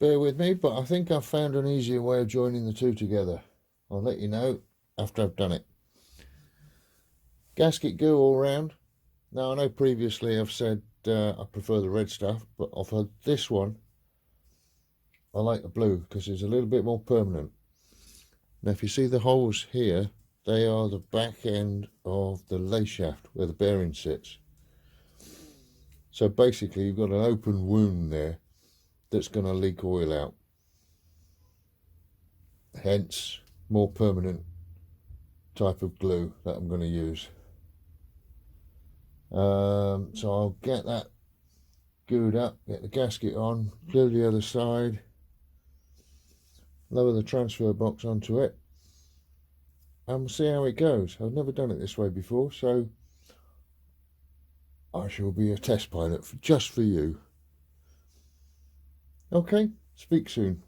bear with me, but I think I've found an easier way of joining the two together. I'll let you know after I've done it. Gasket goo all round. Now I know previously I've said I prefer the red stuff, but I've had this one. I like the blue because it's a little bit more permanent. Now if you see the holes here, they are the back end of the lay shaft where the bearing sits. So basically you've got an open wound there that's going to leak oil out. Hence, more permanent type of glue that I'm going to use. So I'll get that glued up, get the gasket on, glue the other side, lower the transfer box onto it, and we'll see how it goes. I've never done it this way before, so I shall be a test pilot just for you. Okay, speak soon.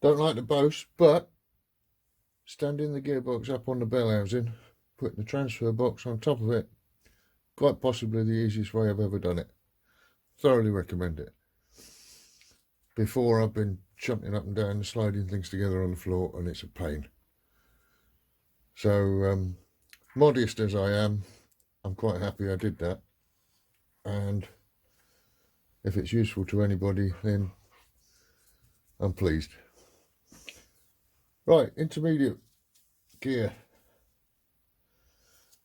Don't like to boast, but standing the gearbox up on the bell housing, putting the transfer box on top of it, quite possibly the easiest way I've ever done it. Thoroughly recommend it. Before I've been jumping up and down and sliding things together on the floor, and it's a pain. So modest as I am, I'm quite happy I did that, and if it's useful to anybody, then I'm pleased. Right, intermediate gear.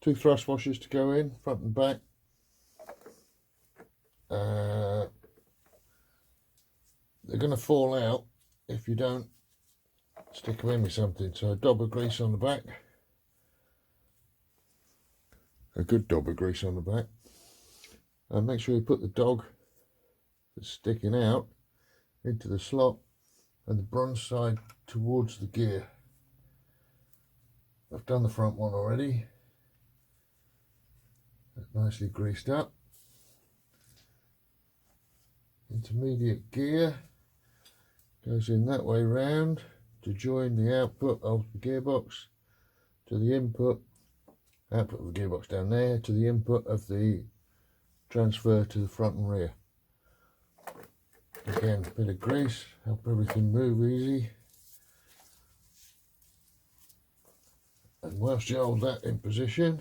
2 thrust washers to go in, front and back. They're going to fall out if you don't stick them in with something. So a dab of grease on the back. A good dab of grease on the back. And make sure you put the dog that's sticking out into the slot and the bronze side towards the gear. I've done the front one already. That's nicely greased up. Intermediate gear goes in that way round to join the output of the gearbox to the output of the gearbox down there to the input of the transfer to the front and rear. Again, a bit of grease, help everything move easy. And whilst you hold that in position,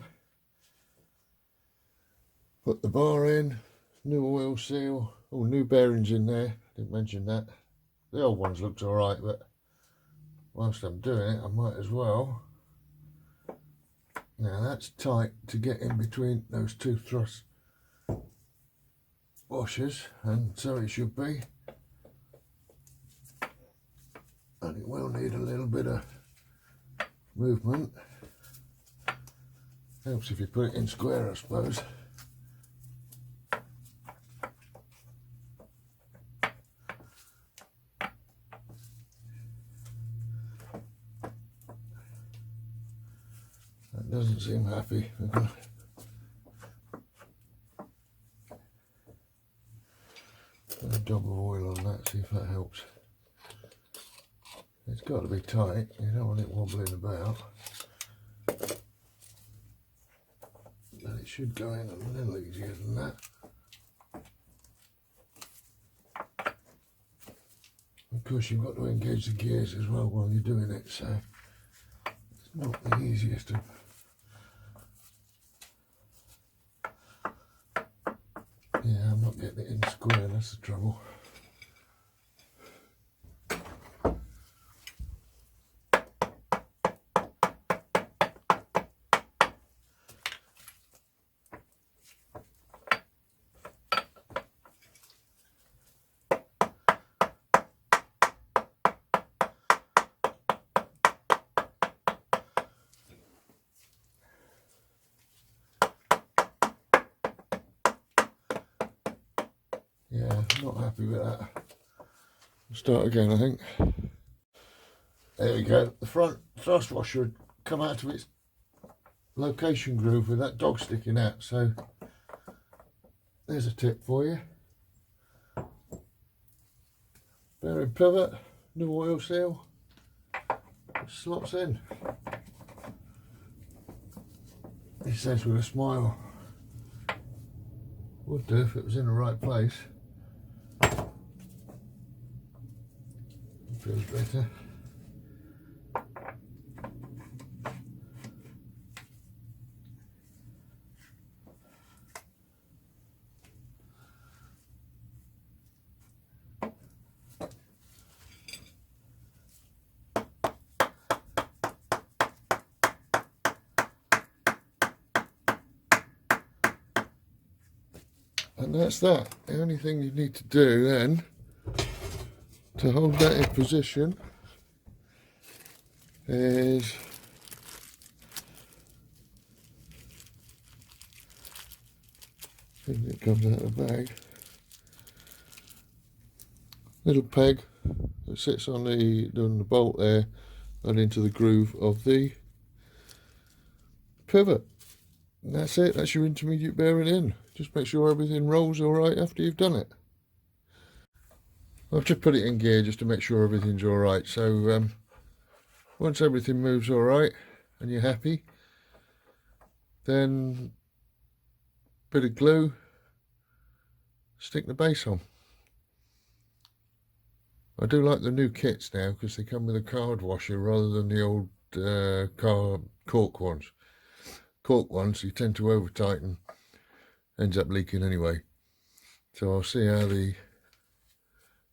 put the bar in, new oil seal, new bearings in there, didn't mention that. The old ones looked alright, but whilst I'm doing it I might as well. Now that's tight to get in between those 2 thrust washers, and so it should be, and it will need a little bit of movement. Helps if you put it in square, I suppose. That doesn't seem happy. Put a dab of oil on that, see if that helps. It's got to be tight, you don't want it wobbling about. But it should go in a little easier than that. Of course you've got to engage the gears as well while you're doing it, so it's not the easiest of. Yeah, I'm not getting it in square, that's the trouble. Yeah, not happy with that. I'll start again, I think. There we go. The front thrust washer had come out of its location groove with that dog sticking out, so there's a tip for you. Bearing pivot, new oil seal, slots in. It says with a smile, Would do if it was in the right place. Feels better. And that's that. The only thing you need to do then to hold that in position is thing that comes out of the bag. Little peg that sits on the bolt there and into the groove of the pivot. And that's it, that's your intermediate bearing in. Just make sure everything rolls alright after you've done it. I've just put it in gear just to make sure everything's alright. So once everything moves alright and you're happy, then bit of glue, stick the base on. I do like the new kits now because they come with a card washer rather than the old cork ones. Cork ones you tend to over tighten, ends up leaking anyway. So I'll see how the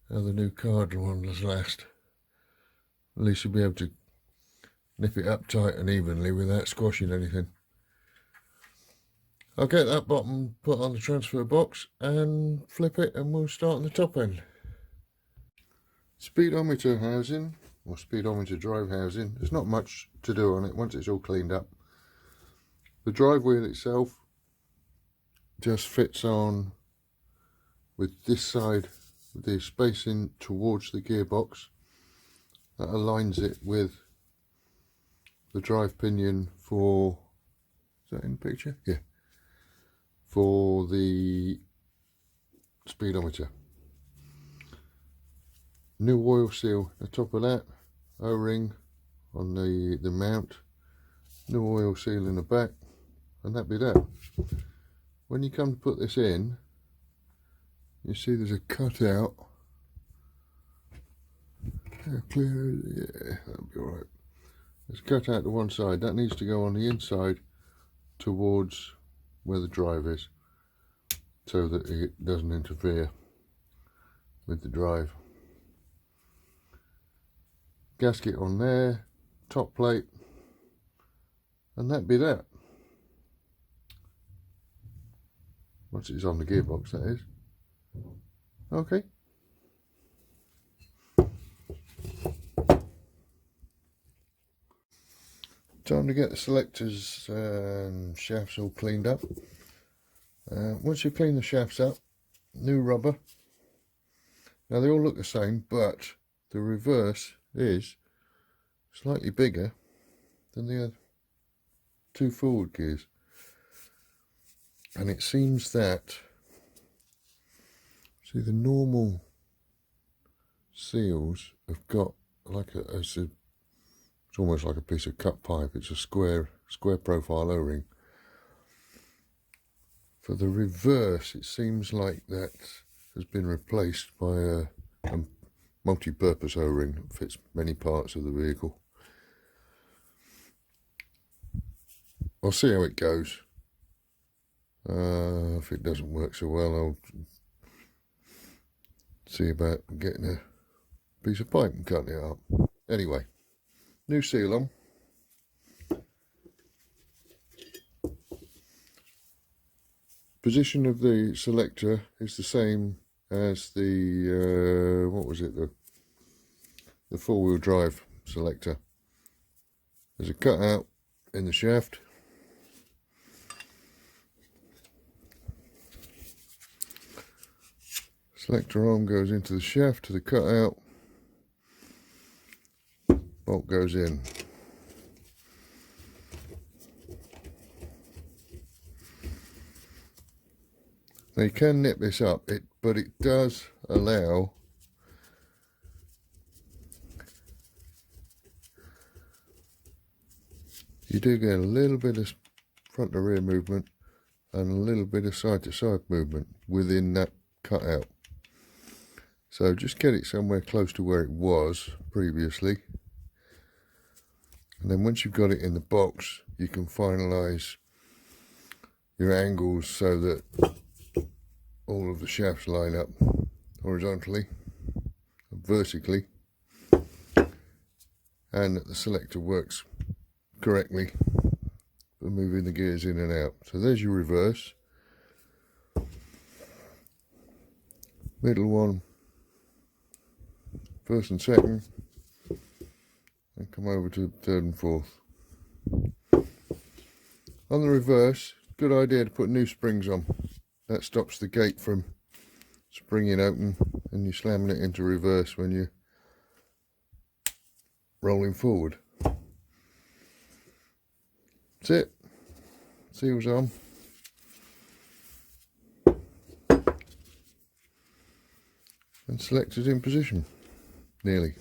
new card ones last. At least you'll be able to nip it up tight and evenly without squashing anything. I'll get that bottom put on the transfer box and flip it, and we'll start on the top end. Speedometer housing, or speedometer drive housing, there's not much to do on it once it's all cleaned up. The drive wheel itself just fits on with this side, with the spacing towards the gearbox. That aligns it with the drive pinion for, is that in the picture? Yeah. For the speedometer. New oil seal at the top of that, O-ring on the mount, new oil seal in the back, and that be that. When you come to put this in, you see there's a cutout. How clear is it? Yeah, that'll be alright. There's a cutout to one side, that needs to go on the inside towards where the drive is, so that it doesn't interfere with the drive. Gasket on there, top plate, and that be that. Once it's on the gearbox, that is. Okay. Time to get the selectors and shafts all cleaned up. Once you clean the shafts up, new rubber. Now they all look the same, but the reverse is slightly bigger than the two forward gears, and it seems that, see, the normal seals have got like it's almost like a piece of cut pipe. It's a square profile O-ring. For the reverse, it seems like that has been replaced by a multi-purpose O-ring that fits many parts of the vehicle. I'll see how it goes. If it doesn't work so well, I'll see about getting a piece of pipe and cutting it up. Anyway, new seal on. Position of the selector is the same as the what was it, the four-wheel drive selector. There's a cutout in the shaft. Selector arm goes into the shaft to the cutout. Bolt goes in. Now you can nip this up, but it does allow you do get a little bit of front to rear movement, and a little bit of side to side movement within that cutout. So just get it somewhere close to where it was previously, and then once you've got it in the box, you can finalize your angles so that all of the shafts line up horizontally and vertically, and that the selector works correctly for moving the gears in and out. So there's your reverse, middle one, first and second, and come over to third and fourth. On the reverse, good idea to put new springs on. That stops the gate from springing open and you slamming it into reverse when you're rolling forward. That's it. Seals on. And selectors in position. Nearly.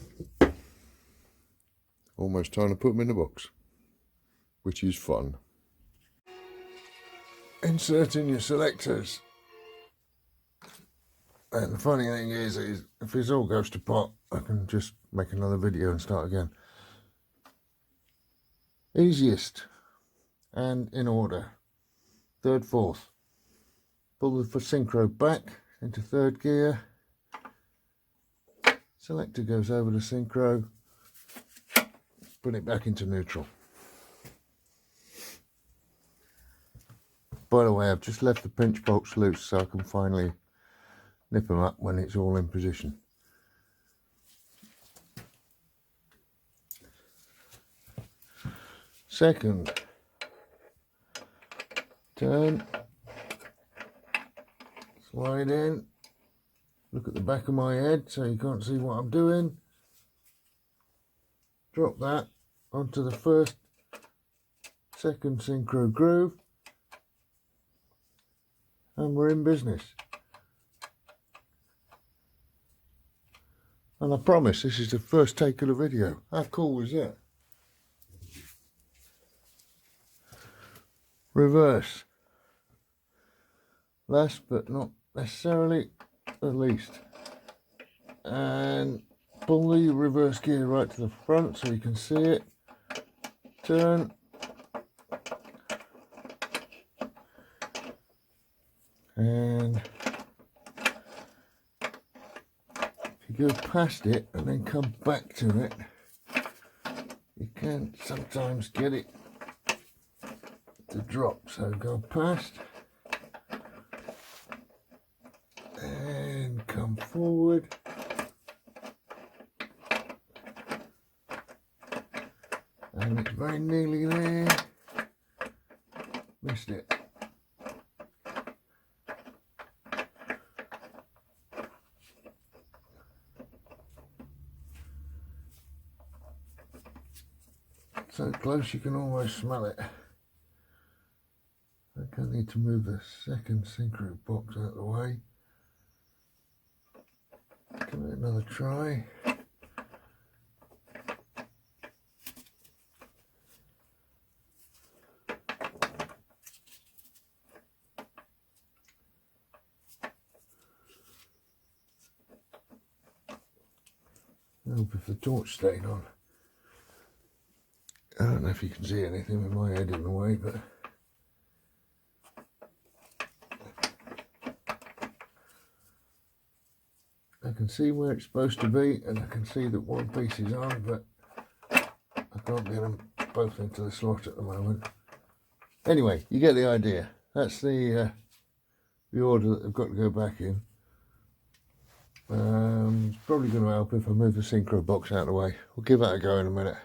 Almost time to put them in the box, which is fun. Inserting your selectors. And the funny thing is if this all goes to pot, I can just make another video and start again. Easiest and in order. Third, fourth. Pull the synchro back into third gear. Selector goes over the synchro. Put it back into neutral. By the way, I've just left the pinch bolts loose so I can finally nip them up when it's all in position. Second, turn, slide in, look at the back of my head so you can't see what I'm doing. Drop that onto the first, second synchro groove, and we're in business. And I promise this is the first take of the video. How cool was that? Reverse. Last but not necessarily the least. And pull the reverse gear right to the front so you can see it. Turn. And if you go past it and then come back to it, you can sometimes get it to drop. So go past and come forward, and it's very nearly there. Missed it. So close you can almost smell it. I think I need to move the second synchro box out of the way. Give it another try. I hope if the torch stayed on. I don't know if you can see anything with my head in the way, but I can see where it's supposed to be, and I can see that one piece is on, but I can't get them both into the slot at the moment. Anyway, you get the idea. That's the order that I've got to go back in. It's probably going to help if I move the synchro box out of the way. We'll give that a go in a minute.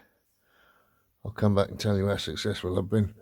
I'll come back and tell you how successful I've been.